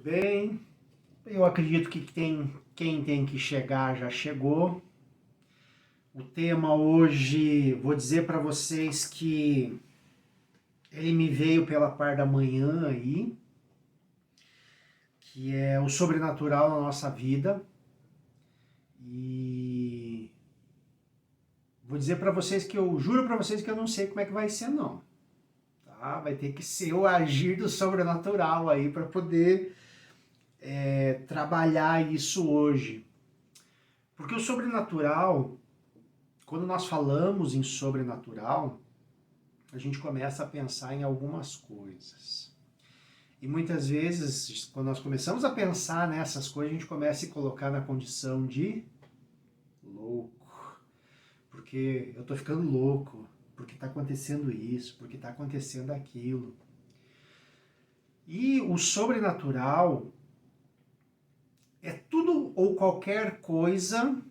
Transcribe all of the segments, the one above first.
bem? Eu acredito que quem tem que chegar já chegou. O tema hoje, vou dizer para vocês que ele me veio pela parte da manhã aí, que é o sobrenatural na nossa vida. E vou dizer para vocês que eu juro para vocês que eu não sei como é que vai ser não. Tá? Vai ter que ser o agir do sobrenatural aí para poder trabalhar isso hoje. Porque o sobrenatural, quando nós falamos em sobrenatural, a gente começa a pensar em algumas coisas. E muitas vezes, quando nós começamos a pensar nessas coisas, a gente começa a se colocar na condição de louco. Porque eu tô ficando louco, porque tá acontecendo isso, porque tá acontecendo aquilo. E o sobrenatural é tudo ou qualquer coisa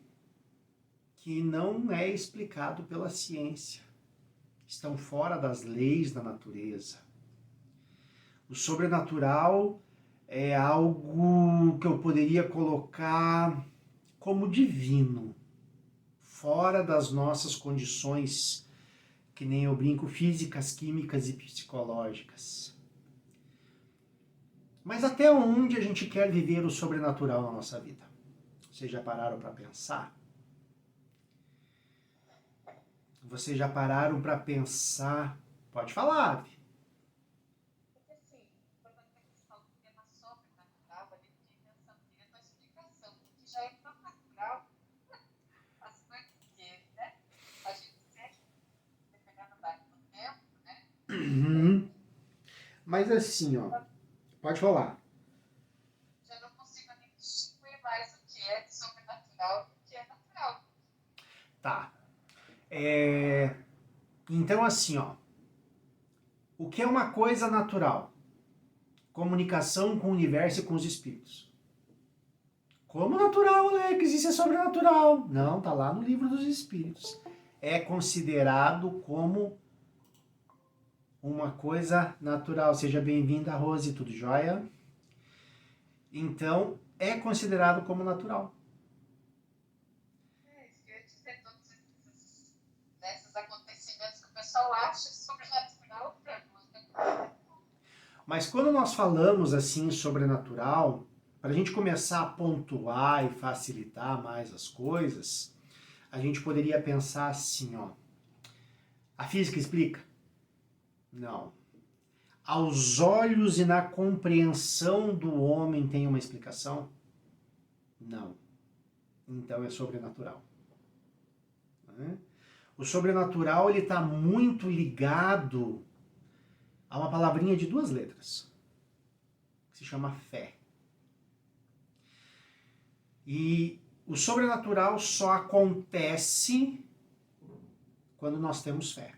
que não é explicado pela ciência. Estão fora das leis da natureza. O sobrenatural é algo que eu poderia colocar como divino, fora das nossas condições, que nem eu brinco, físicas, químicas e psicológicas. Mas até onde a gente quer viver o sobrenatural na nossa vida? Vocês já pararam para pensar? Vocês já pararam para pensar? Pode falar, Adri. Uhum. Mas assim, ó, pode falar. Já não consigo nem distinguir mais o que é sobrenatural e o que é natural. Tá. Então assim, ó, o que é uma coisa natural? Comunicação com o universo e com os espíritos. Como natural, Alex? Isso é sobrenatural. Não, tá lá no livro dos espíritos. É considerado como uma coisa natural. Seja bem-vinda, Rose, tudo jóia? Então, é considerado como natural. É isso que eu ia dizer, todos esses acontecimentos que o pessoal acha sobrenatural para nós. Mas quando nós falamos assim sobrenatural, para a gente começar a pontuar e facilitar mais as coisas, a gente poderia pensar assim, ó. A física explica? Não. Aos olhos e na compreensão do homem tem uma explicação? Não. Então é sobrenatural. O sobrenatural ele está muito ligado a uma palavrinha de duas letras, que se chama fé. E o sobrenatural só acontece quando nós temos fé.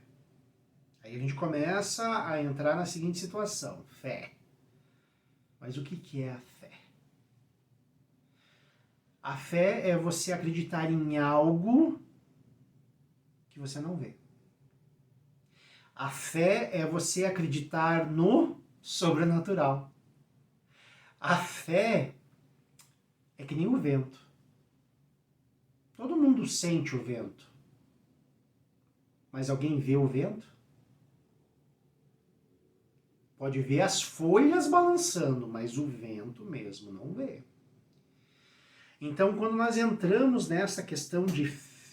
Aí a gente começa a entrar na seguinte situação: fé. Mas o que é a fé? A fé é você acreditar em algo que você não vê. A fé é você acreditar no sobrenatural. A fé é que nem o vento. Todo mundo sente o vento. Mas alguém vê o vento? Pode ver as folhas balançando, mas o vento mesmo não vê. Então, quando nós entramos nessa questão de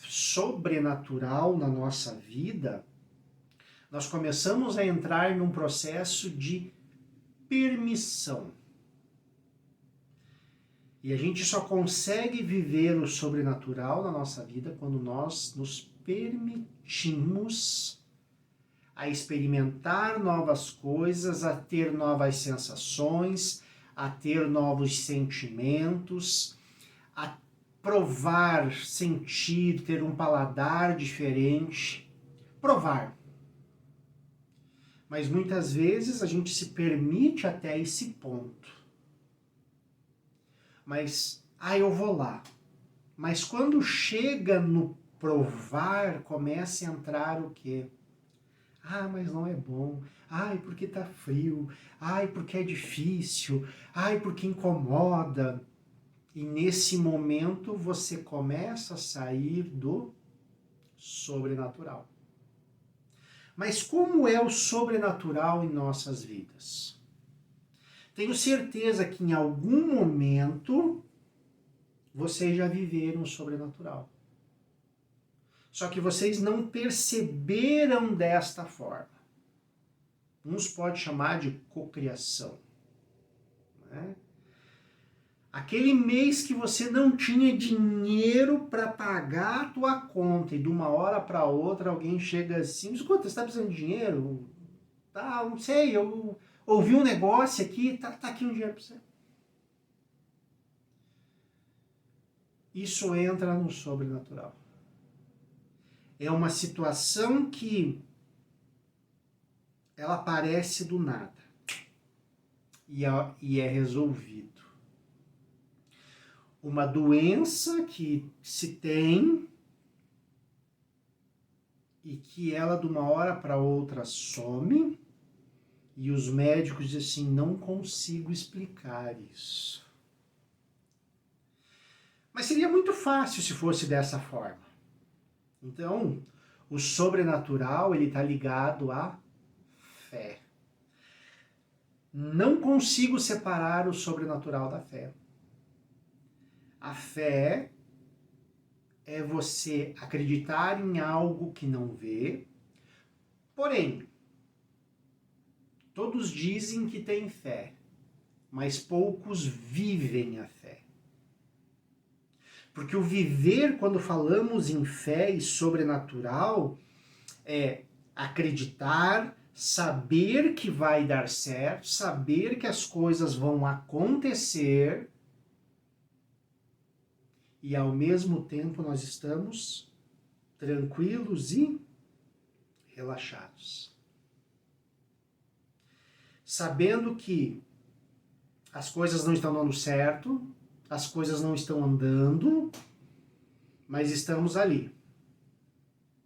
sobrenatural na nossa vida, nós começamos a entrar num processo de permissão. E a gente só consegue viver o sobrenatural na nossa vida quando nós nos permitimos a experimentar novas coisas, a ter novas sensações, a ter novos sentimentos, a provar, sentir, ter um paladar diferente. Provar. Mas muitas vezes a gente se permite até esse ponto. Mas, eu vou lá. Mas quando chega no provar, começa a entrar o quê? Ah, mas não é bom. Ai, porque tá frio. Ai, porque é difícil. Ai, porque incomoda. E nesse momento você começa a sair do sobrenatural. Mas como é o sobrenatural em nossas vidas? Tenho certeza que em algum momento vocês já viveram o sobrenatural. Só que vocês não perceberam desta forma. Uns pode chamar de cocriação, né? Aquele mês que você não tinha dinheiro para pagar a tua conta e de uma hora para outra alguém chega assim, escuta, você está precisando de dinheiro? Tá, não sei, eu ouvi um negócio aqui, tá aqui um dinheiro para você. Isso entra no sobrenatural. É uma situação que ela aparece do nada e é resolvido. Uma doença que se tem e que ela de uma hora para outra some e os médicos dizem assim, não consigo explicar isso. Mas seria muito fácil se fosse dessa forma. Então, o sobrenatural ele está ligado à fé. Não consigo separar o sobrenatural da fé. A fé é você acreditar em algo que não vê, porém, todos dizem que têm fé, mas poucos vivem a fé. Porque o viver, quando falamos em fé e sobrenatural, é acreditar, saber que vai dar certo, saber que as coisas vão acontecer e ao mesmo tempo nós estamos tranquilos e relaxados. Sabendo que as coisas não estão dando certo, as coisas não estão andando, mas estamos ali,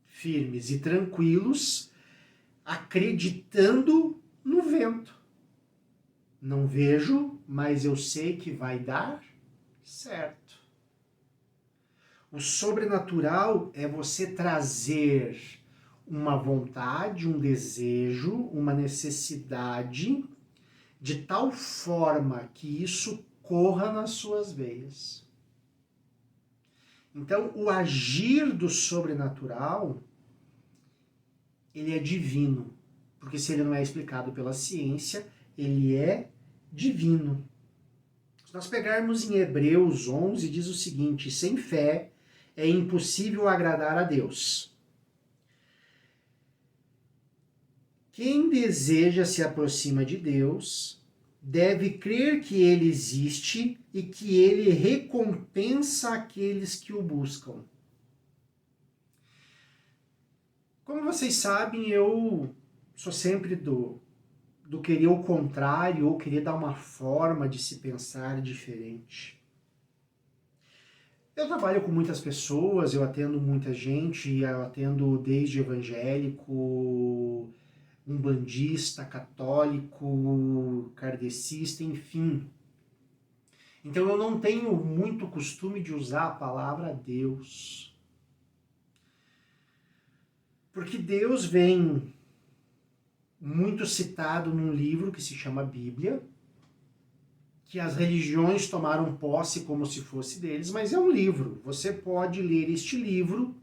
firmes e tranquilos, acreditando no vento. Não vejo, mas eu sei que vai dar certo. O sobrenatural é você trazer uma vontade, um desejo, uma necessidade, de tal forma que isso corra nas suas veias. Então, o agir do sobrenatural, ele é divino. Porque se ele não é explicado pela ciência, ele é divino. Se nós pegarmos em Hebreus 11, diz o seguinte, sem fé é impossível agradar a Deus. Quem deseja se aproxima de Deus deve crer que Ele existe e que Ele recompensa aqueles que o buscam. Como vocês sabem, eu sou sempre do querer o contrário ou querer dar uma forma de se pensar diferente. Eu trabalho com muitas pessoas, eu atendo muita gente, eu atendo desde evangélico, umbandista, católico, kardecista, enfim. Então eu não tenho muito costume de usar a palavra Deus. Porque Deus vem muito citado num livro que se chama Bíblia, que as religiões tomaram posse como se fosse deles, mas é um livro. Você pode ler este livro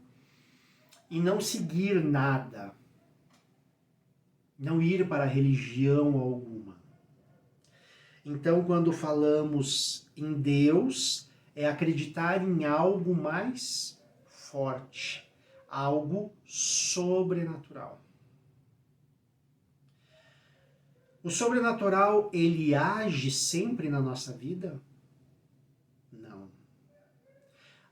e não seguir nada. Não ir para religião alguma. Então, quando falamos em Deus, é acreditar em algo mais forte, algo sobrenatural. O sobrenatural, ele age sempre na nossa vida? Não.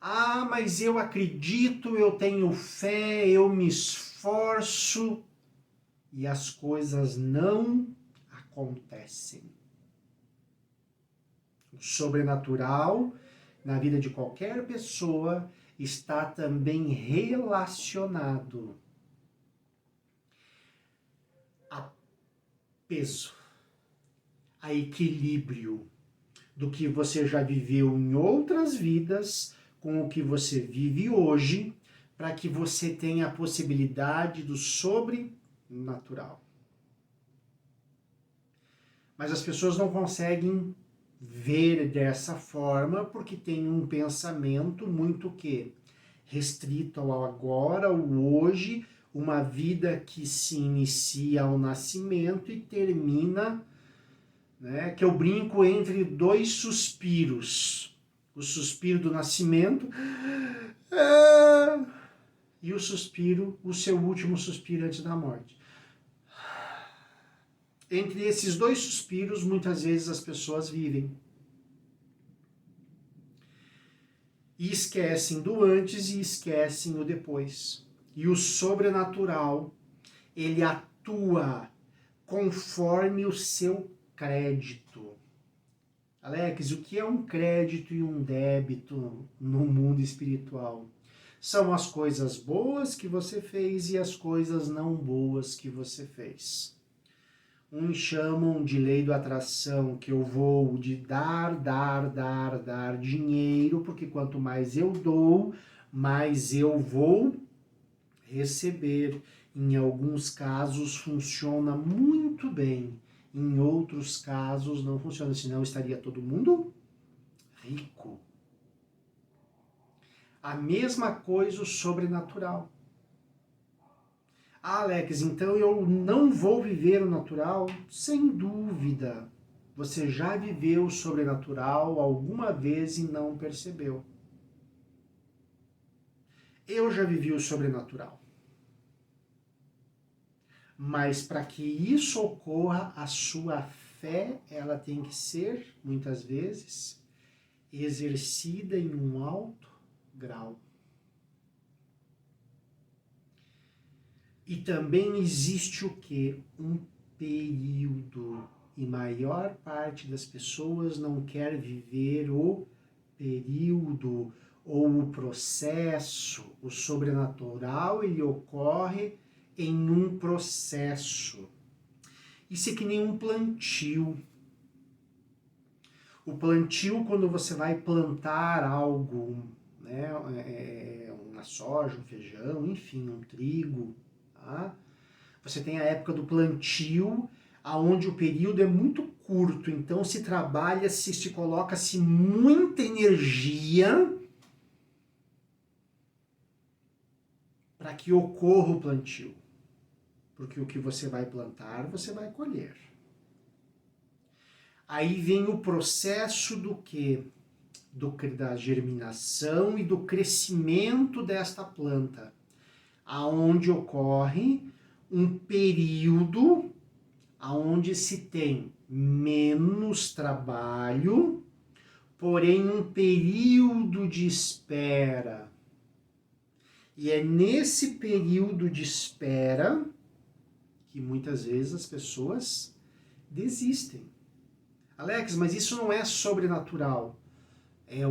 Ah, mas eu acredito, eu tenho fé, eu me esforço e as coisas não acontecem. O sobrenatural na vida de qualquer pessoa está também relacionado peso, a equilíbrio do que você já viveu em outras vidas com o que você vive hoje, para que você tenha a possibilidade do sobrenatural. Mas as pessoas não conseguem ver dessa forma porque tem um pensamento muito que restrito ao agora, ao hoje, uma vida que se inicia ao nascimento e termina, né, que eu brinco entre dois suspiros. O suspiro do nascimento e o suspiro, o seu último suspiro antes da morte. Entre esses dois suspiros, muitas vezes as pessoas vivem. E esquecem do antes e esquecem o depois. E o sobrenatural, ele atua conforme o seu crédito. Alex, o que é um crédito e um débito no mundo espiritual? São as coisas boas que você fez e as coisas não boas que você fez. Uns chamam de lei da atração, que eu vou de dar dinheiro, porque quanto mais eu dou, mais eu vou receber. Em alguns casos funciona muito bem, em outros casos não funciona, senão estaria todo mundo rico. A mesma coisa o sobrenatural. Ah, Alex, então eu não vou viver o natural? Sem dúvida. Você já viveu o sobrenatural alguma vez e não percebeu. Eu já vivi o sobrenatural. Mas para que isso ocorra, a sua fé, ela tem que ser, muitas vezes, exercida em um alto grau. E também existe o quê? Um período. E maior parte das pessoas não quer viver o período ou o processo. O sobrenatural, ele ocorre em um processo. Isso é que nem um plantio. O plantio, quando você vai plantar algo, né, uma soja, um feijão, enfim, um trigo, tá? Você tem a época do plantio, aonde o período é muito curto, então se trabalha, se coloca-se muita energia para que ocorra o plantio. Porque o que você vai plantar, você vai colher. Aí vem o processo do quê? Da germinação e do crescimento desta planta, aonde ocorre um período aonde se tem menos trabalho, porém um período de espera. E é nesse período de espera que muitas vezes as pessoas desistem. Alex, mas isso não é sobrenatural. É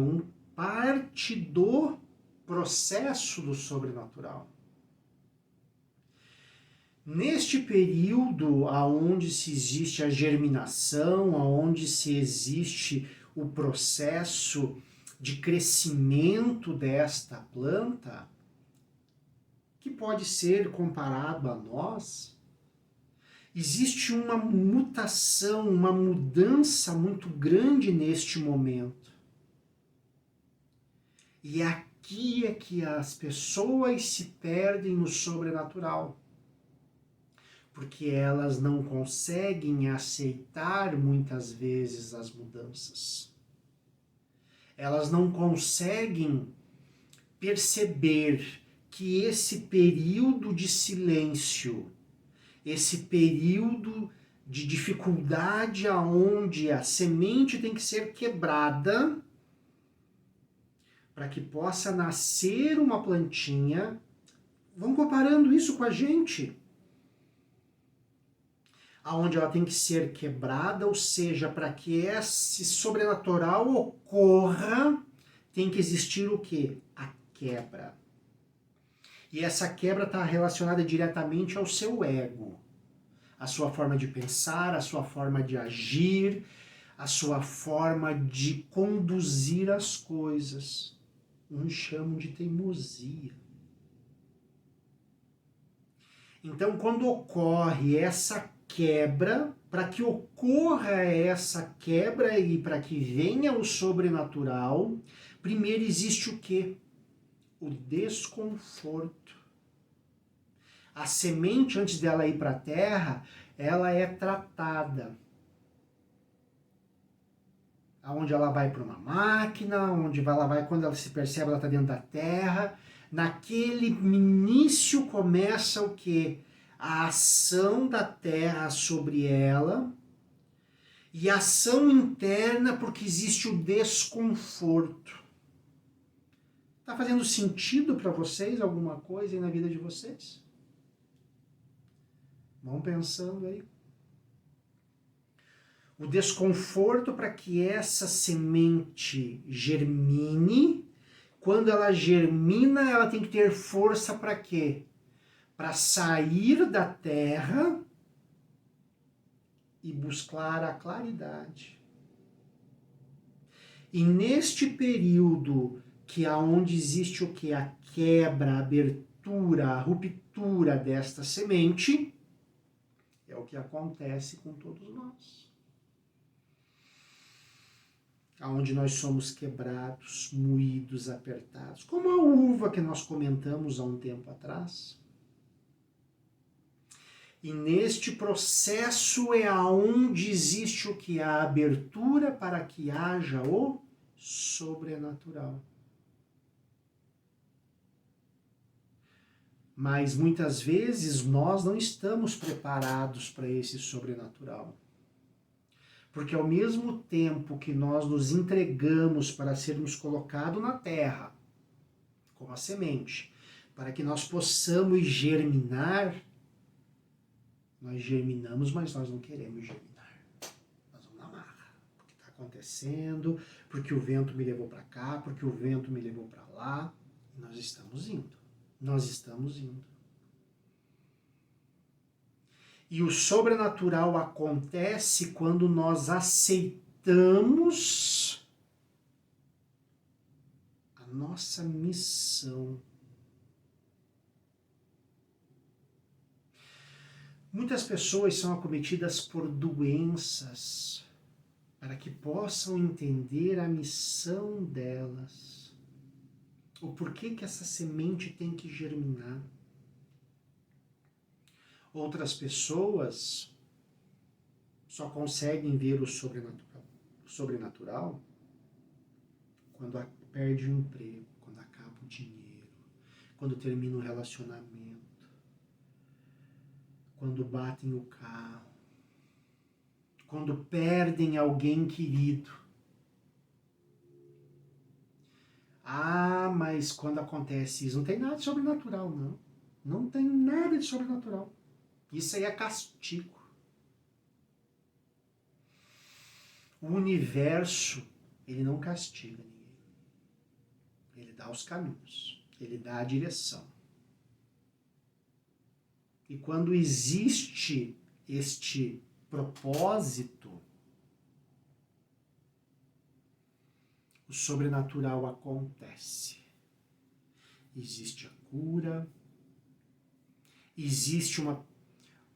parte do processo do sobrenatural. Neste período aonde se existe a germinação, aonde se existe o processo de crescimento desta planta, que pode ser comparado a nós, existe uma mutação, uma mudança muito grande neste momento. E aqui é que as pessoas se perdem no sobrenatural. Porque elas não conseguem aceitar muitas vezes as mudanças. Elas não conseguem perceber que esse período de silêncio, esse período de dificuldade aonde a semente tem que ser quebrada para que possa nascer uma plantinha. Vamos comparando isso com a gente. Aonde ela tem que ser quebrada, ou seja, para que esse sobrenatural ocorra, tem que existir o quê? A quebra. E essa quebra está relacionada diretamente ao seu ego. a sua forma de pensar, a sua forma de agir, a sua forma de conduzir as coisas. Uns chamam de teimosia. Então, quando ocorre essa quebra, para que ocorra essa quebra e para que venha o sobrenatural, primeiro existe o quê? O desconforto. A semente, antes dela ir para a terra, ela é tratada. Onde ela vai para uma máquina, onde ela vai, quando ela se percebe, ela está dentro da terra. Naquele início começa o quê? A ação da terra sobre ela e a ação interna, porque existe o desconforto. Está fazendo sentido para vocês alguma coisa aí na vida de vocês? Vão pensando aí. O desconforto para que essa semente germine. Quando ela germina, ela tem que ter força para quê? Para sair da terra e buscar a claridade. E neste período que aonde existe o que? A quebra, a abertura, a ruptura desta semente, é o que acontece com todos nós. Onde nós somos quebrados, moídos, apertados, como a uva que nós comentamos há um tempo atrás. E neste processo é aonde existe o que? A abertura para que haja o sobrenatural. Mas muitas vezes nós não estamos preparados para esse sobrenatural. Porque ao mesmo tempo que nós nos entregamos para sermos colocados na terra, como a semente, para que nós possamos germinar, nós germinamos, mas nós não queremos germinar. Nós vamos na marra. Porque está acontecendo, porque o vento me levou para cá, porque o vento me levou para lá. E nós estamos indo. Nós estamos indo. E o sobrenatural acontece quando nós aceitamos a nossa missão. Muitas pessoas são acometidas por doenças para que possam entender a missão delas. O porquê que essa semente tem que germinar. Outras pessoas só conseguem ver o sobrenatural quando perde o emprego, quando acaba o dinheiro, quando termina o relacionamento, quando batem o carro, quando perdem alguém querido. Ah, mas quando acontece isso, não tem nada de sobrenatural, não. Não tem nada de sobrenatural. Isso aí é castigo. O universo, ele não castiga ninguém. Ele dá os caminhos. Ele dá a direção. E quando existe este propósito, o sobrenatural acontece. Existe a cura, existe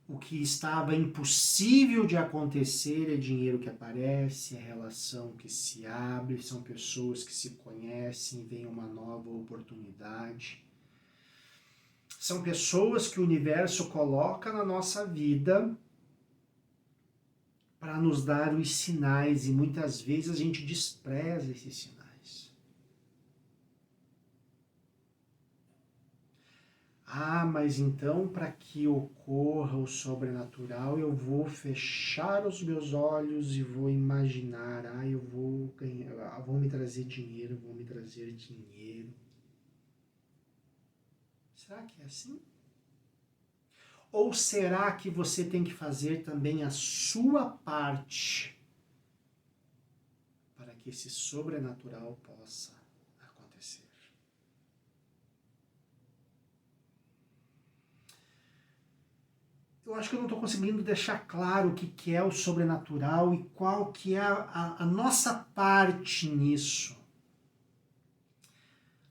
o que estava impossível de acontecer, é dinheiro que aparece, é relação que se abre, são pessoas que se conhecem, vem uma nova oportunidade. São pessoas que o universo coloca na nossa vida para nos dar os sinais, e muitas vezes a gente despreza esses sinais. Ah, mas então para que ocorra o sobrenatural eu vou fechar os meus olhos e vou imaginar, eu vou ganhar, vão me trazer dinheiro, vão me trazer dinheiro. Será que é assim? Ou será que você tem que fazer também a sua parte para que esse sobrenatural possa acontecer? Eu eu acho que eu não estou conseguindo deixar claro o que é o sobrenatural e qual que é a nossa parte nisso.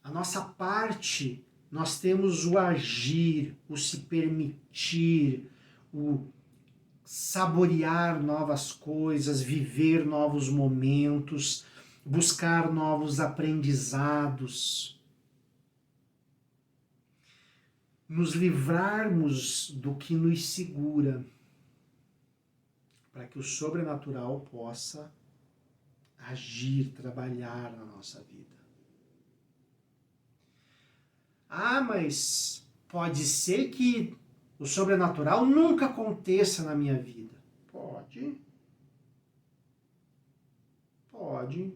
A nossa parte, nós temos o agir, o se permitir, o saborear novas coisas, viver novos momentos, buscar novos aprendizados, nos livrarmos do que nos segura, para que o sobrenatural possa agir, trabalhar na nossa vida. Ah, mas pode ser que o sobrenatural nunca aconteça na minha vida. Pode. Pode.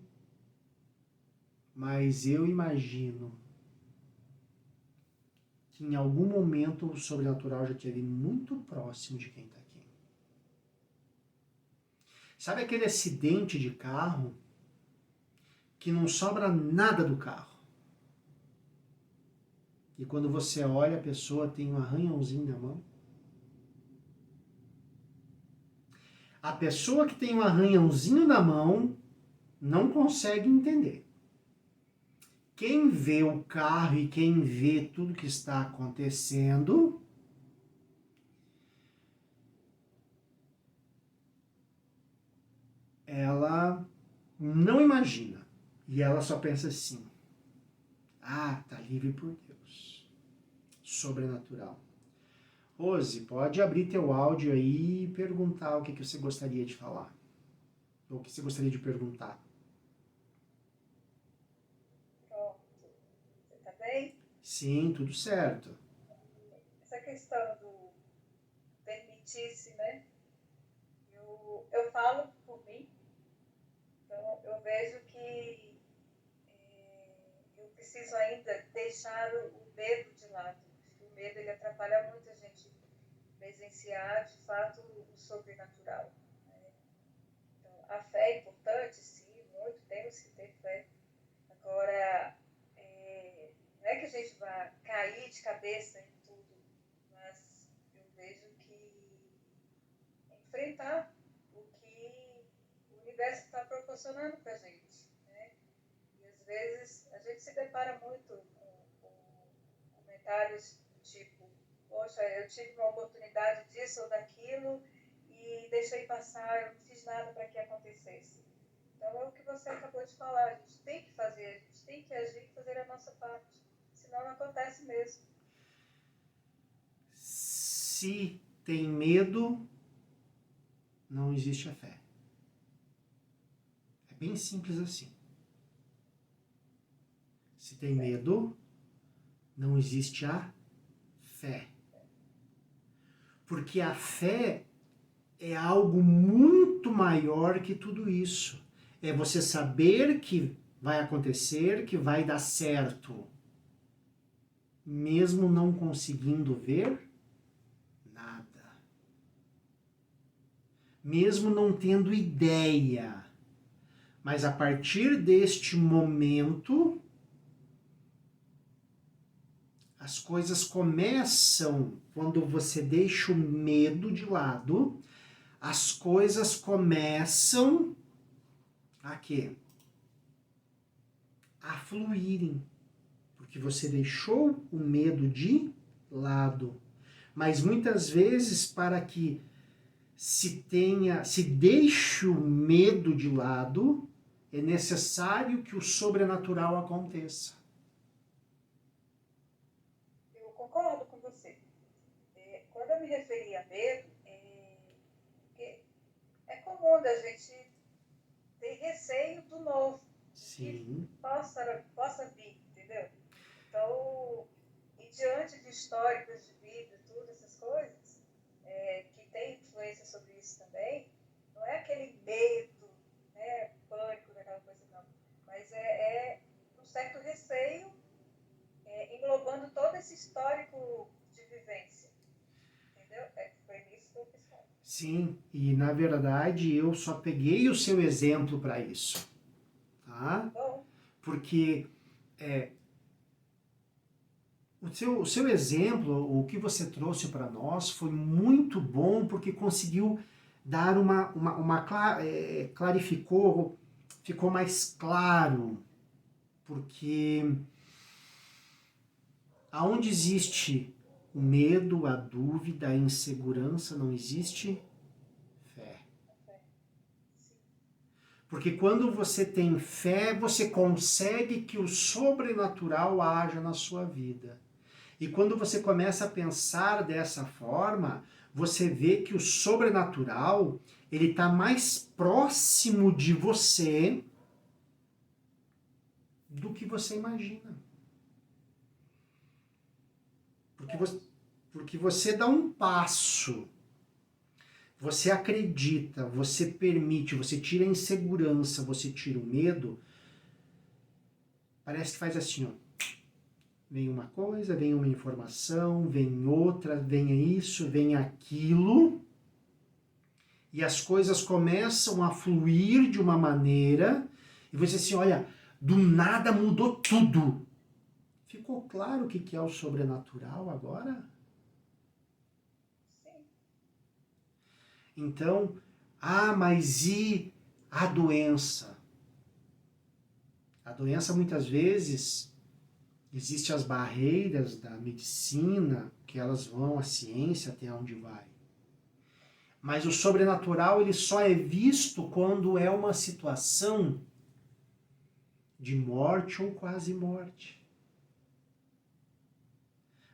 Mas eu imagino que em algum momento o sobrenatural já esteve muito próximo de quem está aqui. Sabe aquele acidente de carro que não sobra nada do carro? E quando você olha, a pessoa tem um arranhãozinho na mão? A pessoa que tem um arranhãozinho na mão não consegue entender. Quem vê o carro e quem vê tudo que está acontecendo, ela não imagina. E ela só pensa assim: ah, tá livre por Deus. Sobrenatural. Rose, pode abrir teu áudio aí e perguntar o que você gostaria de falar. Ou o que você gostaria de perguntar. Pronto. Você tá bem? Sim, tudo certo. Essa questão do permitir-se, né? Eu falo por mim, então eu vejo que eu preciso ainda deixar o medo de lado. O medo ele atrapalha muito a gente presenciar, de fato, o sobrenatural. Né? Então, a fé é importante, sim, muito, temos que ter fé. Agora, não é que a gente vai cair de cabeça em tudo, mas eu vejo que enfrentar o que o universo está proporcionando para a gente. Né? E às vezes a gente se depara muito com comentários do tipo: poxa, eu tive uma oportunidade disso ou daquilo e deixei passar, eu não fiz nada para que acontecesse. Então é o que você acabou de falar, a gente tem que fazer, a gente tem que agir e fazer a nossa parte, senão não acontece mesmo. Se tem medo, não existe a fé. É bem simples assim. Se tem medo, não existe a fé. Porque a fé é algo muito maior que tudo isso. É você saber que vai acontecer, que vai dar certo, mesmo não conseguindo ver nada. Mesmo não tendo ideia. Mas a partir deste momento, as coisas começam, quando você deixa o medo de lado, as coisas começam a quê? A fluírem. Porque você deixou o medo de lado. Mas muitas vezes, para que se deixe o medo de lado, é necessário que o sobrenatural aconteça. Eu concordo com você. Quando eu me referi a medo, é comum da gente ter receio do novo, Sim. que possa vir, entendeu? Então, e diante de históricos de vida, tudo essas coisas, que tem influência sobre isso também, não é aquele medo, né, pânico daquela coisa não, mas é um certo receio englobando todo esse histórico de vivência, entendeu? Foi nisso que eu quis falar. Sim, e na verdade eu só peguei o seu exemplo para isso, tá? Bom, Porque o seu exemplo, o que você trouxe para nós foi muito bom porque conseguiu dar clarificou, ficou mais claro, porque aonde existe o medo, a dúvida, a insegurança, não existe fé. Porque quando você tem fé, você consegue que o sobrenatural haja na sua vida. E quando você começa a pensar dessa forma, você vê que o sobrenatural, ele está mais próximo de você do que você imagina. Porque você dá um passo, você acredita, você permite, você tira a insegurança, você tira o medo, parece que faz assim, ó. Vem uma coisa, vem uma informação, vem outra, vem isso, vem aquilo, e as coisas começam a fluir de uma maneira, e você assim, olha, do nada mudou tudo. Ficou claro o que é o sobrenatural agora? Sim. Então, mas e a doença? A doença muitas vezes, existem as barreiras da medicina, que elas vão, a ciência até onde vai. Mas o sobrenatural ele só é visto quando é uma situação de morte ou quase morte.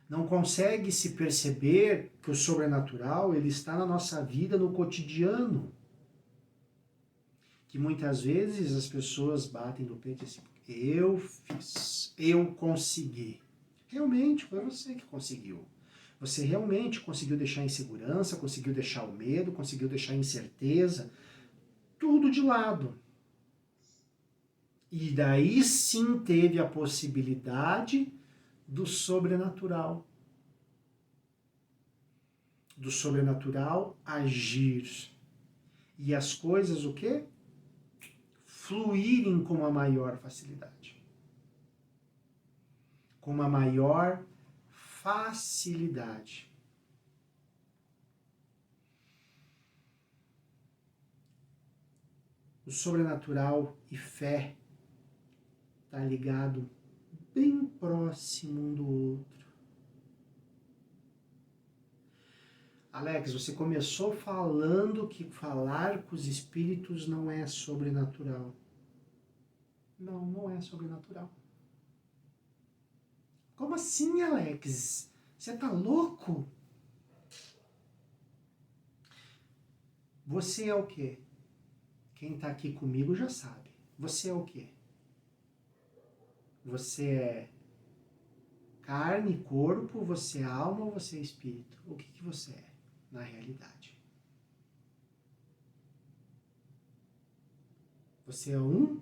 Não consegue se perceber que o sobrenatural ele está na nossa vida, no cotidiano. Que muitas vezes as pessoas batem no peito e assim, eu fiz, eu consegui. Realmente foi você que conseguiu. Você realmente conseguiu deixar a insegurança, conseguiu deixar o medo, conseguiu deixar a incerteza, tudo de lado. E daí sim teve a possibilidade do sobrenatural. Do sobrenatural agir. E as coisas o quê? Fluírem com uma maior facilidade. Com uma maior facilidade. O sobrenatural e fé está ligado bem próximo um do outro. Alex, você começou falando que falar com os espíritos não é sobrenatural. Não, não é sobrenatural. Como assim, Alex? Você tá louco? Você é o quê? Quem tá aqui comigo já sabe. Você é o quê? Você é carne, corpo, você é alma ou você é espírito? O que você é na realidade? Você é um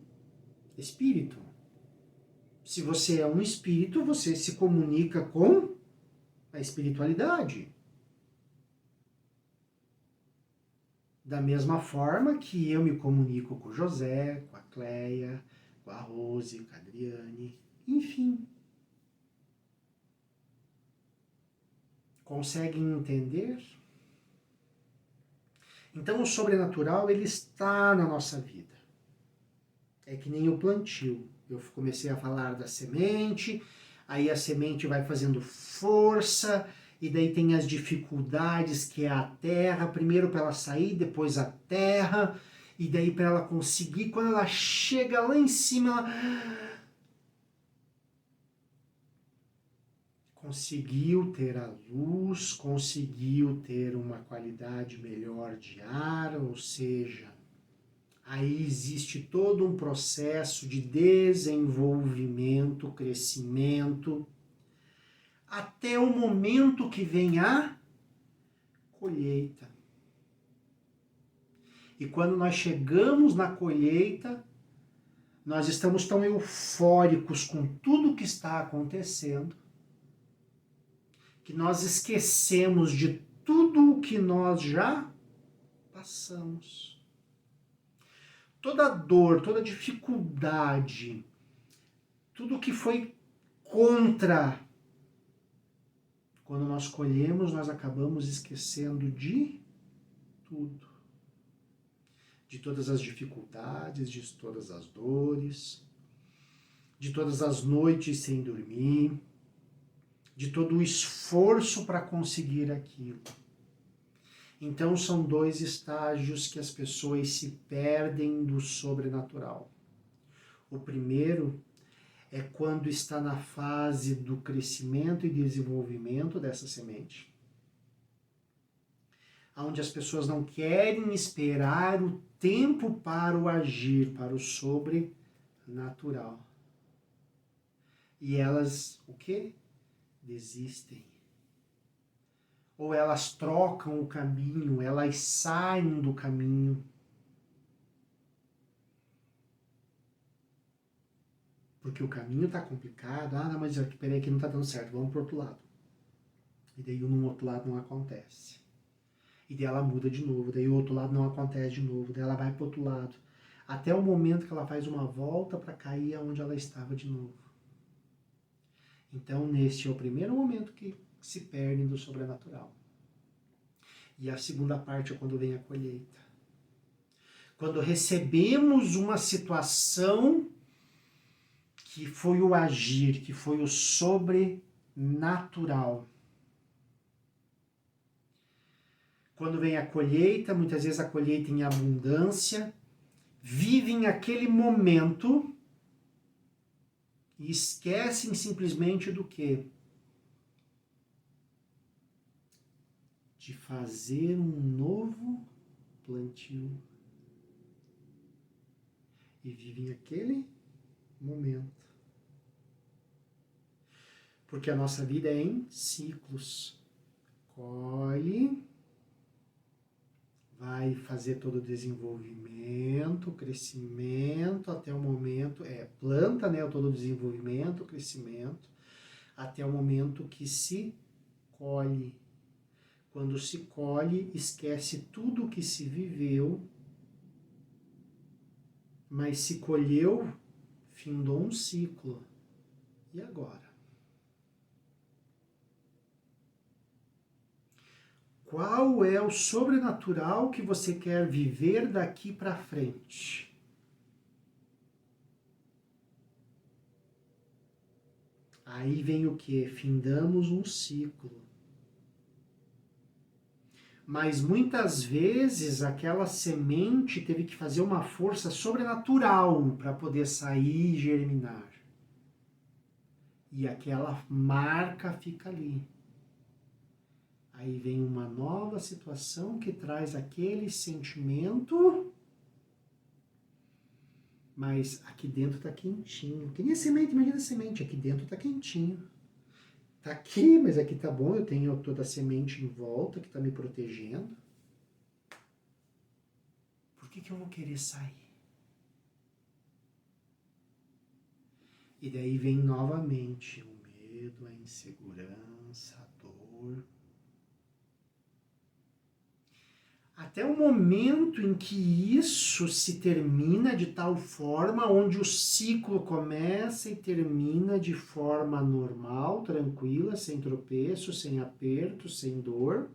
espírito. Se você é um espírito, você se comunica com a espiritualidade. Da mesma forma que eu me comunico com o José, com a Cleia, com a Rose, com a Adriane, enfim. Conseguem entender? Então o sobrenatural ele está na nossa vida. É que nem o plantio. Eu comecei a falar da semente, aí a semente vai fazendo força, e daí tem as dificuldades que é a terra, primeiro para ela sair, depois a terra, e daí para ela conseguir, quando ela chega lá em cima, ela conseguiu ter a luz, conseguiu ter uma qualidade melhor de ar, ou seja, aí existe todo um processo de desenvolvimento, crescimento, até o momento que vem a colheita. E quando nós chegamos na colheita, nós estamos tão eufóricos com tudo que está acontecendo, que nós esquecemos de tudo o que nós já passamos. Toda dor, toda dificuldade, tudo que foi contra Quando nós colhemos, nós acabamos esquecendo de tudo. De todas as dificuldades, de todas as dores, de todas as noites sem dormir, de todo o esforço para conseguir aquilo. Então são 2 estágios que as pessoas se perdem do sobrenatural. O primeiro é quando está na fase do crescimento e desenvolvimento dessa semente, onde as pessoas não querem esperar o tempo para o agir, para o sobrenatural. E elas, o quê? Desistem. Ou elas trocam o caminho, elas saem do caminho. Porque o caminho está complicado. Ah, não, mas peraí que não está dando certo, vamos para o outro lado. E daí no outro lado não acontece. E daí ela muda de novo, daí o outro lado não acontece de novo, daí ela vai para o outro lado. Até o momento que ela faz uma volta para cair onde ela estava de novo. Então, neste é o primeiro momento que se perdem do sobrenatural. E a segunda parte é quando vem a colheita. Quando recebemos uma situação que foi o agir, que foi o sobrenatural. Quando vem a colheita, muitas vezes a colheita em abundância, vivem aquele momento e esquecem simplesmente do quê? De fazer um novo plantio. E vivem aquele momento. Porque a nossa vida é em ciclos. Colhe, vai fazer todo o desenvolvimento, crescimento, até o momento, planta, né, todo o desenvolvimento, crescimento, até o momento que se colhe. Quando se colhe, esquece tudo o que se viveu, mas se colheu, findou um ciclo. E agora? Qual é o sobrenatural que você quer viver daqui para frente? Aí vem o que? Findamos um ciclo. Mas muitas vezes aquela semente teve que fazer uma força sobrenatural para poder sair e germinar. E aquela marca fica ali. Aí vem uma nova situação que traz aquele sentimento, mas aqui dentro está quentinho. Que nem a semente, imagina a semente, aqui dentro está quentinho. Tá aqui, mas aqui tá bom, eu tenho toda a semente em volta que tá me protegendo. Por que eu vou querer sair? E daí vem novamente o medo, a insegurança, a dor. Até o momento em que isso se termina de tal forma, onde o ciclo começa e termina de forma normal, tranquila, sem tropeço, sem aperto, sem dor.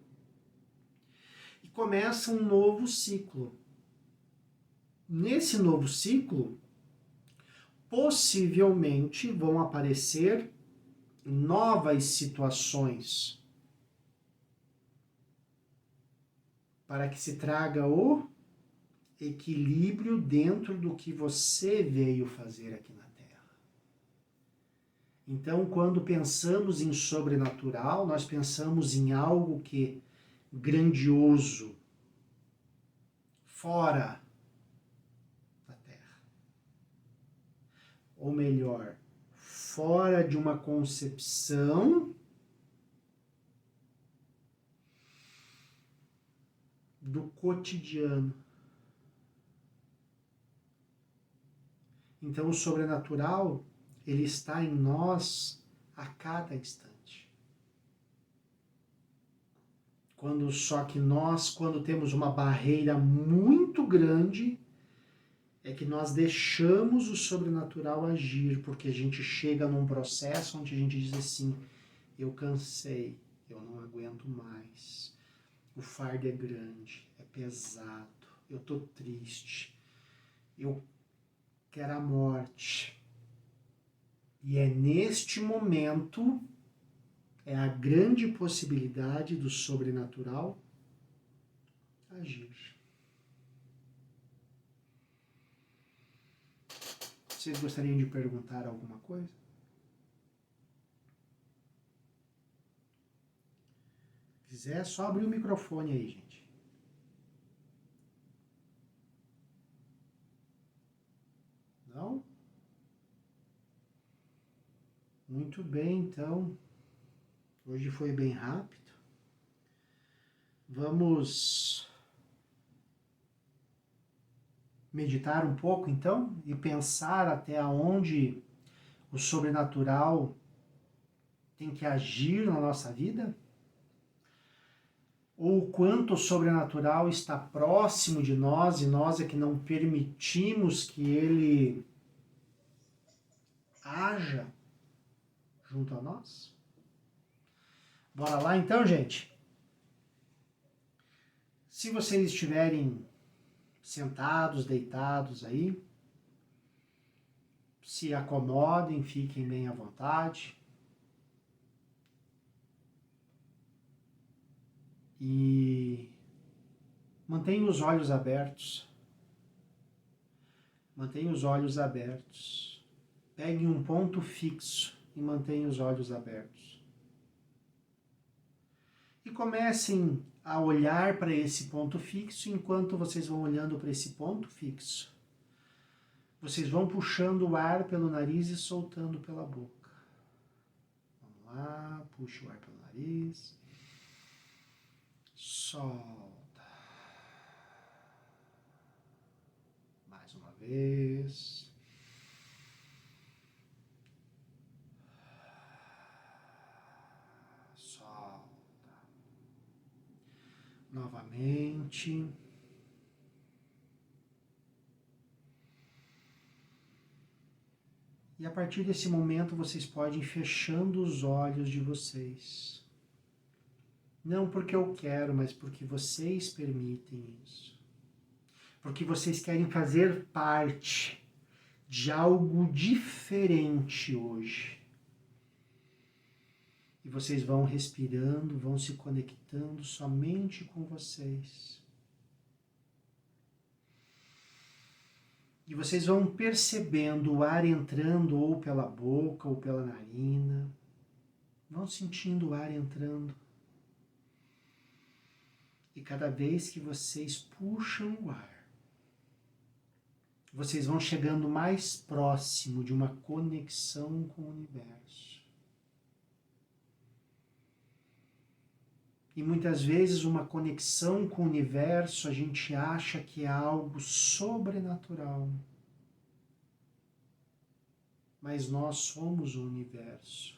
E começa um novo ciclo. Nesse novo ciclo, possivelmente vão aparecer novas situações para que se traga o equilíbrio dentro do que você veio fazer aqui na Terra. Então, quando pensamos em sobrenatural, nós pensamos em algo que grandioso, fora da Terra. Ou melhor, fora de uma concepção do cotidiano. Então o sobrenatural, ele está em nós a cada instante. Só que nós, quando temos uma barreira muito grande, é que nós deixamos o sobrenatural agir, porque a gente chega num processo onde a gente diz assim, eu cansei, eu não aguento mais. O fardo é grande, é pesado, eu tô triste, eu quero a morte. E é neste momento, é a grande possibilidade do sobrenatural agir. Vocês gostariam de perguntar alguma coisa? Se quiser, é só abrir o microfone aí, gente. Não? Muito bem, então. Hoje foi bem rápido. Vamos meditar um pouco, então, e pensar até onde o sobrenatural tem que agir na nossa vida? Ou o quanto o sobrenatural está próximo de nós e nós é que não permitimos que ele haja junto a nós? Bora lá então, gente? Se vocês estiverem sentados, deitados aí, se acomodem, fiquem bem à vontade. E mantenha os olhos abertos. Mantenha os olhos abertos. Pegue um ponto fixo e mantenha os olhos abertos. E comecem a olhar para esse ponto fixo. Enquanto vocês vão olhando para esse ponto fixo, vocês vão puxando o ar pelo nariz e soltando pela boca. Vamos lá, puxa o ar pelo nariz. Solta. Mais uma vez. Solta. Novamente. E a partir desse momento vocês podem ir fechando os olhos de vocês. Não porque eu quero, mas porque vocês permitem isso. Porque vocês querem fazer parte de algo diferente hoje. E vocês vão respirando, vão se conectando somente com vocês. E vocês vão percebendo o ar entrando ou pela boca ou pela narina. Vão sentindo o ar entrando. E cada vez que vocês puxam o ar, vocês vão chegando mais próximo de uma conexão com o universo. E muitas vezes uma conexão com o universo a gente acha que é algo sobrenatural. Mas nós somos o universo.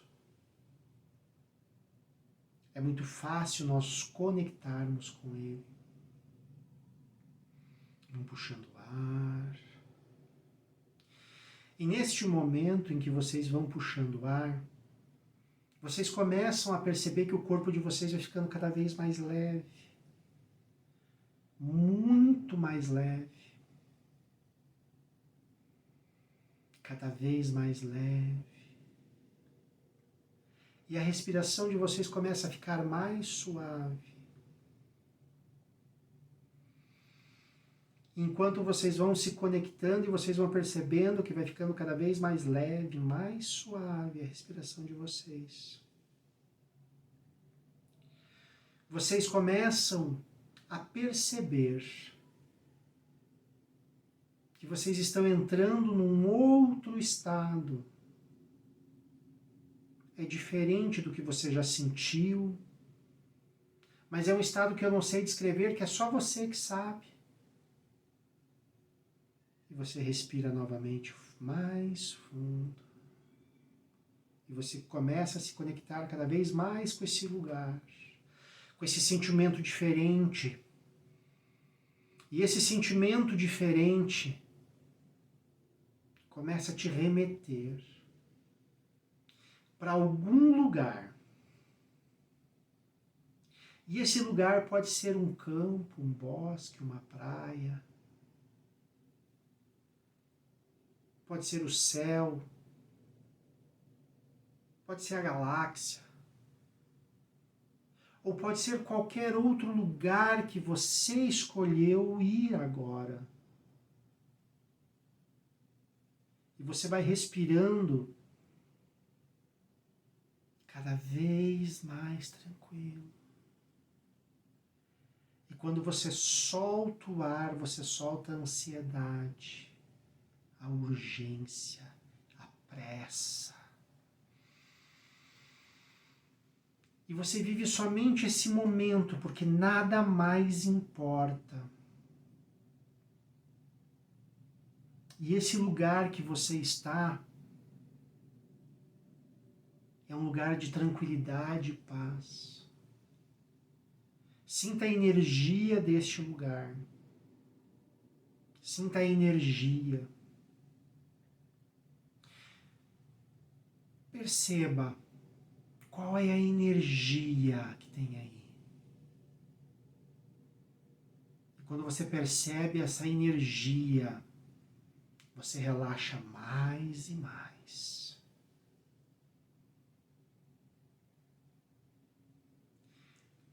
É muito fácil nós conectarmos com ele. Vão puxando o ar. E neste momento em que vocês vão puxando o ar, vocês começam a perceber que o corpo de vocês vai ficando cada vez mais leve. Muito mais leve. Cada vez mais leve. E a respiração de vocês começa a ficar mais suave. Enquanto vocês vão se conectando e vocês vão percebendo que vai ficando cada vez mais leve, mais suave a respiração de vocês. Vocês começam a perceber que vocês estão entrando num outro estado. É diferente do que você já sentiu, mas é um estado que eu não sei descrever, que é só você que sabe. E você respira novamente mais fundo. E você começa a se conectar cada vez mais com esse lugar, com esse sentimento diferente. E esse sentimento diferente começa a te remeter para algum lugar E esse lugar pode ser um campo, um bosque, uma praia. Pode ser o céu. Pode ser a galáxia. Ou pode ser qualquer outro lugar que você escolheu ir agora. E você vai respirando cada vez mais tranquilo. E quando você solta o ar, você solta a ansiedade, a urgência, a pressa. E você vive somente esse momento, porque nada mais importa. E esse lugar que você está é um lugar de tranquilidade e paz. Sinta a energia deste lugar. Sinta a energia. Perceba qual é a energia que tem aí. E quando você percebe essa energia, você relaxa mais e mais.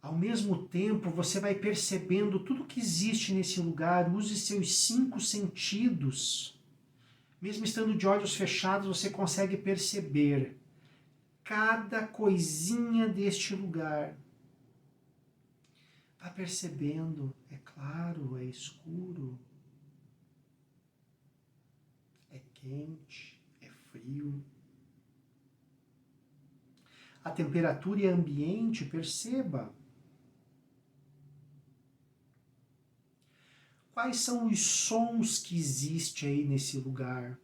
Ao mesmo tempo, você vai percebendo tudo que existe nesse lugar. Use seus 5 sentidos. Mesmo estando de olhos fechados, você consegue perceber cada coisinha deste lugar. Vá percebendo, é claro, é escuro, é quente, é frio. A temperatura e ambiente, perceba. Quais são os sons que existem aí nesse lugar?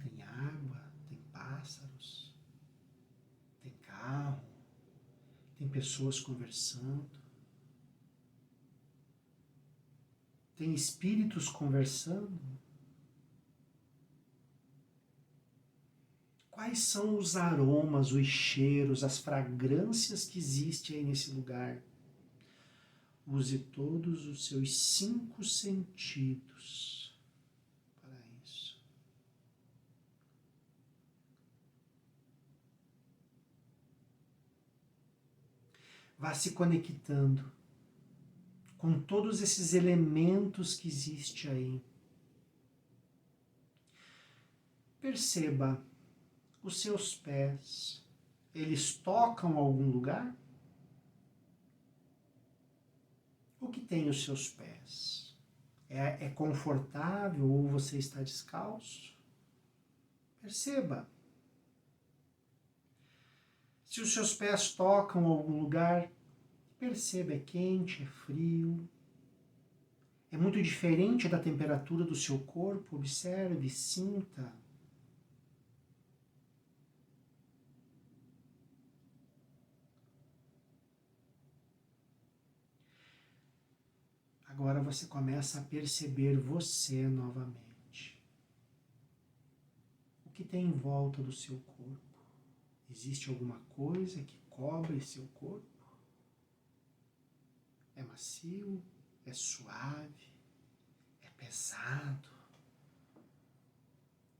Tem água, tem pássaros, tem carro, tem pessoas conversando, tem espíritos conversando. Quais são os aromas, os cheiros, as fragrâncias que existem aí nesse lugar? Use todos os seus 5 sentidos para isso. Vá se conectando com todos esses elementos que existem aí. Perceba os seus pés. Eles tocam algum lugar? O que tem os seus pés? É confortável ou você está descalço? Perceba. Se os seus pés tocam algum lugar, perceba, é quente, é frio. É muito diferente da temperatura do seu corpo. Observe, sinta. Agora você começa a perceber você novamente. O que tem em volta do seu corpo? Existe alguma coisa que cobre seu corpo? É macio? É suave? É pesado?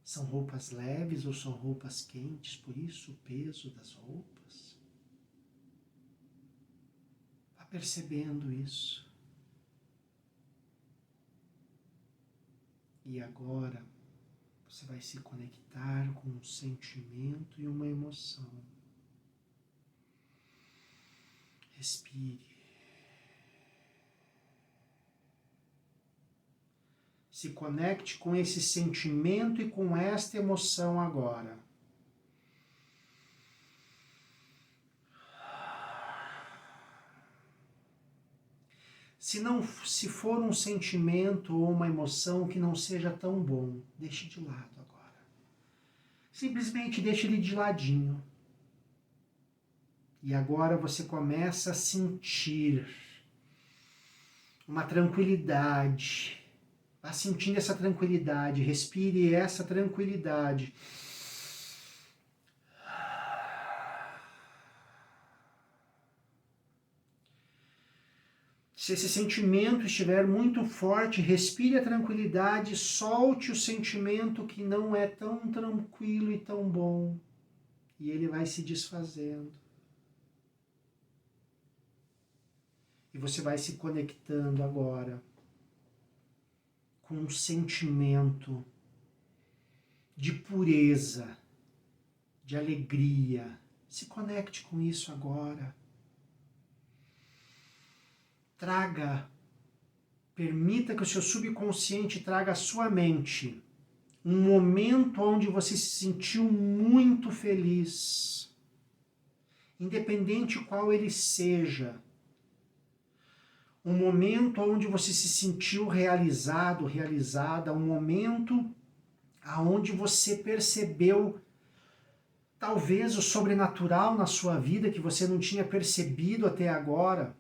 São roupas leves ou são roupas quentes? Por isso o peso das roupas? Vá percebendo isso. E agora você vai se conectar com um sentimento e uma emoção. Respire. Se conecte com esse sentimento e com esta emoção agora. Se for um sentimento ou uma emoção que não seja tão bom, deixe de lado agora. Simplesmente deixe ele de ladinho. E agora você começa a sentir uma tranquilidade. Vá sentindo essa tranquilidade, respire essa tranquilidade. Se esse sentimento estiver muito forte, respire a tranquilidade, solte o sentimento que não é tão tranquilo e tão bom. E ele vai se desfazendo. E você vai se conectando agora com um sentimento de pureza, de alegria. Se conecte com isso agora. Permita que o seu subconsciente traga à sua mente um momento onde você se sentiu muito feliz, independente qual ele seja. Um momento onde você se sentiu realizado, realizada, um momento onde você percebeu talvez o sobrenatural na sua vida que você não tinha percebido até agora.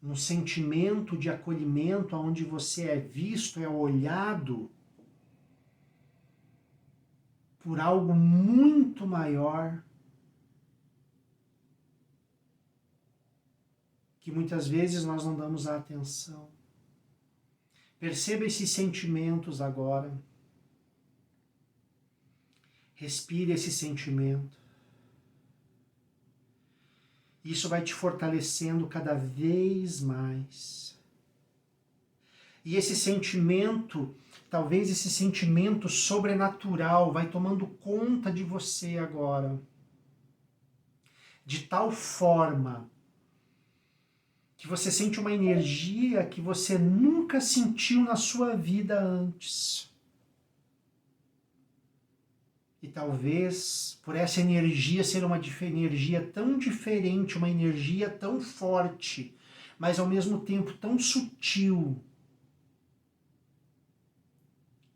Um sentimento de acolhimento onde você é visto, é olhado por algo muito maior que muitas vezes nós não damos a atenção. Perceba esses sentimentos agora. Respire esse sentimento. Isso vai te fortalecendo cada vez mais. E esse sentimento, talvez esse sentimento sobrenatural, vai tomando conta de você agora. De tal forma que você sente uma energia que você nunca sentiu na sua vida antes. E talvez por essa energia ser uma energia tão diferente, uma energia tão forte, mas ao mesmo tempo tão sutil,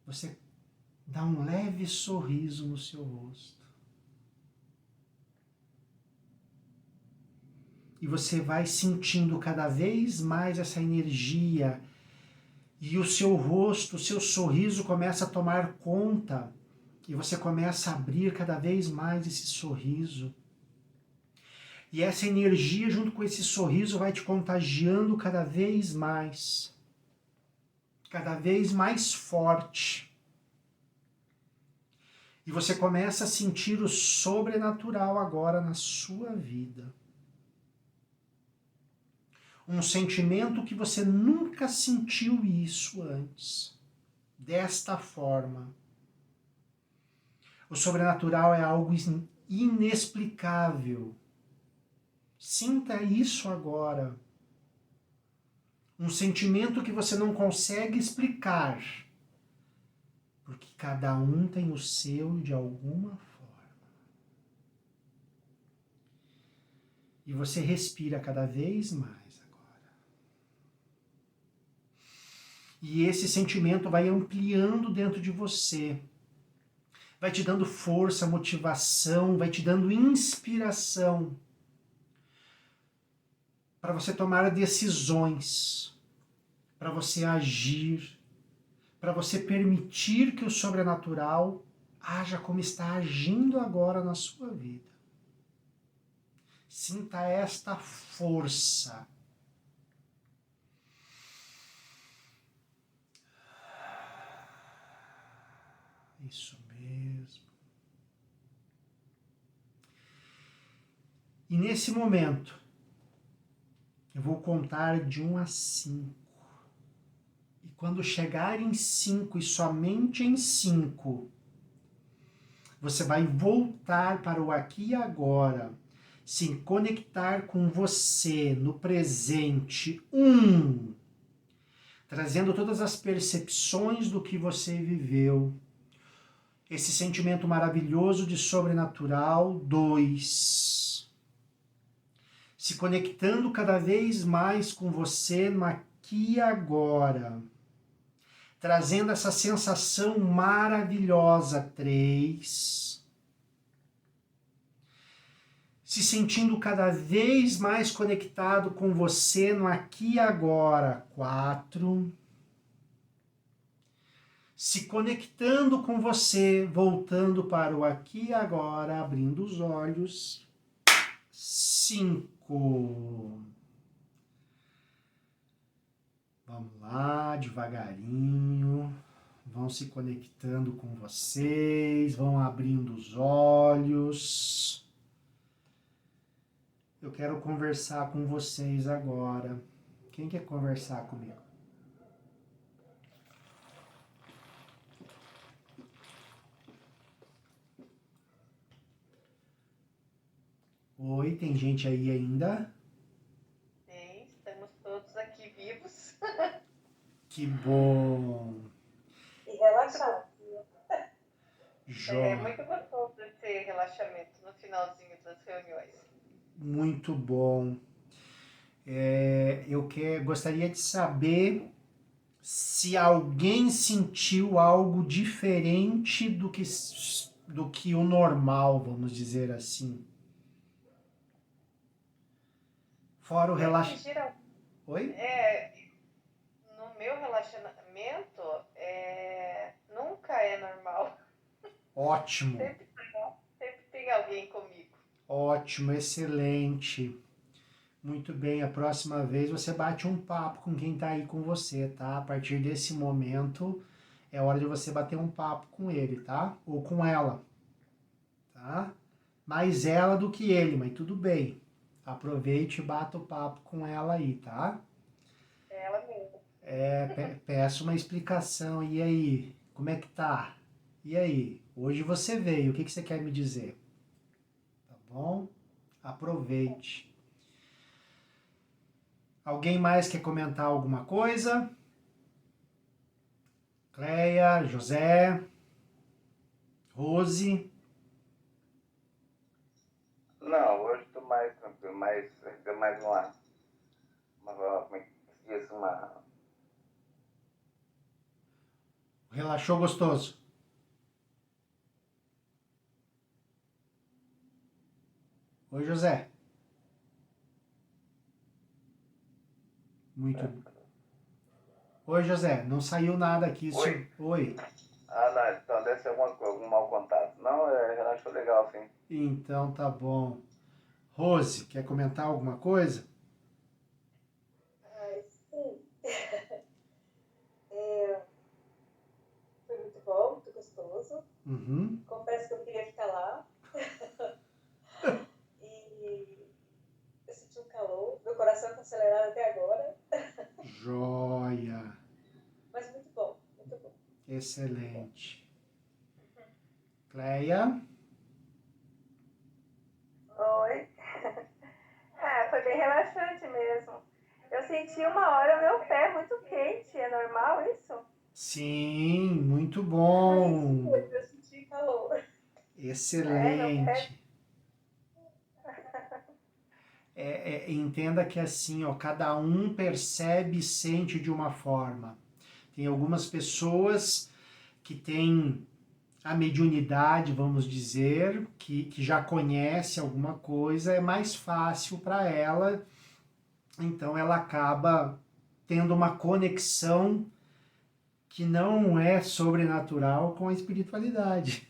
você dá um leve sorriso no seu rosto. E você vai sentindo cada vez mais essa energia, e o seu rosto, o seu sorriso começa a tomar conta. E você começa a abrir cada vez mais esse sorriso. E essa energia, junto com esse sorriso, vai te contagiando cada vez mais forte. E você começa a sentir o sobrenatural agora na sua vida. Um sentimento que você nunca sentiu isso antes, desta forma. O sobrenatural é algo inexplicável. Sinta isso agora. Um sentimento que você não consegue explicar. Porque cada um tem o seu de alguma forma. E você respira cada vez mais agora. E esse sentimento vai ampliando dentro de você. Vai te dando força, motivação, vai te dando inspiração para você tomar decisões, para você agir, para você permitir que o sobrenatural haja como está agindo agora na sua vida. Sinta esta força. Isso mesmo. E nesse momento, eu vou contar de 1 a 5. E quando chegar em 5 e somente em 5, você vai voltar para o aqui e agora, se conectar com você no presente. 1, trazendo todas as percepções do que você viveu. Esse sentimento maravilhoso de sobrenatural. 2, se conectando cada vez mais com você no aqui e agora, trazendo essa sensação maravilhosa. 3, se sentindo cada vez mais conectado com você no aqui e agora. 4, se conectando com você, voltando para o aqui e agora, abrindo os olhos. 5, Vamos lá, devagarinho. Vão se conectando com vocês, vão abrindo os olhos. Eu quero conversar com vocês agora. Quem quer conversar comigo? Oi, tem gente aí ainda? Sim, estamos todos aqui vivos. Que bom! E relaxar. É Jó, muito gostoso esse relaxamento no finalzinho das reuniões. muito bom. Gostaria de saber se alguém sentiu algo diferente do que o normal, vamos dizer assim. Fora o relaxamento. Oi? No meu relacionamento, nunca é normal. Ótimo, Sempre tem alguém comigo. ótimo, excelente. Muito bem, a próxima vez você bate um papo com quem está aí com você, tá? A partir desse momento é hora de você bater um papo com ele, tá? Ou com ela, tá? Mais ela do que ele, mas tudo bem. Aproveite e bata o papo com ela aí, tá? É ela mesma. Peço uma explicação. E aí, como é que tá? E aí, hoje você veio, o que você quer me dizer? Tá bom? Aproveite. Alguém mais quer comentar alguma coisa? Cleia, José, Rose. Não, hoje estou mais tranquilo, tem mais como é que se diz, Relaxou gostoso? Oi, José. Muito. Oi, José. Não saiu nada aqui. Oi? Oi. Ah, não, então deve ser algum mau contato. Não, relaxou legal, sim. Então tá bom. Rose, quer comentar alguma coisa? Ai, sim. Foi muito bom, muito gostoso. Uhum. Confesso que eu queria ficar lá. E eu senti um calor. Meu coração está acelerado até agora. Joia. Mas muito bom, muito bom. Excelente. Cleia? Oi. Foi bem relaxante mesmo. Eu senti uma hora o meu pé muito quente. É normal isso? Sim, muito bom. Eu senti calor. Meu pé. Excelente. Entenda que assim, ó, cada um percebe e sente de uma forma. Tem algumas pessoas que têm a mediunidade, vamos dizer, que já conhece alguma coisa, é mais fácil para ela, então ela acaba tendo uma conexão que não é sobrenatural com a espiritualidade,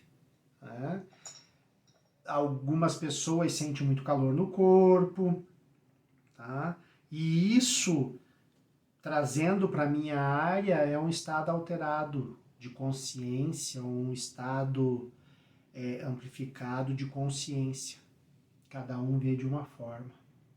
né? Algumas pessoas sentem muito calor no corpo, tá? E isso, trazendo para a minha área, é um estado alterado de consciência, um estado amplificado de consciência. Cada um vê de uma forma.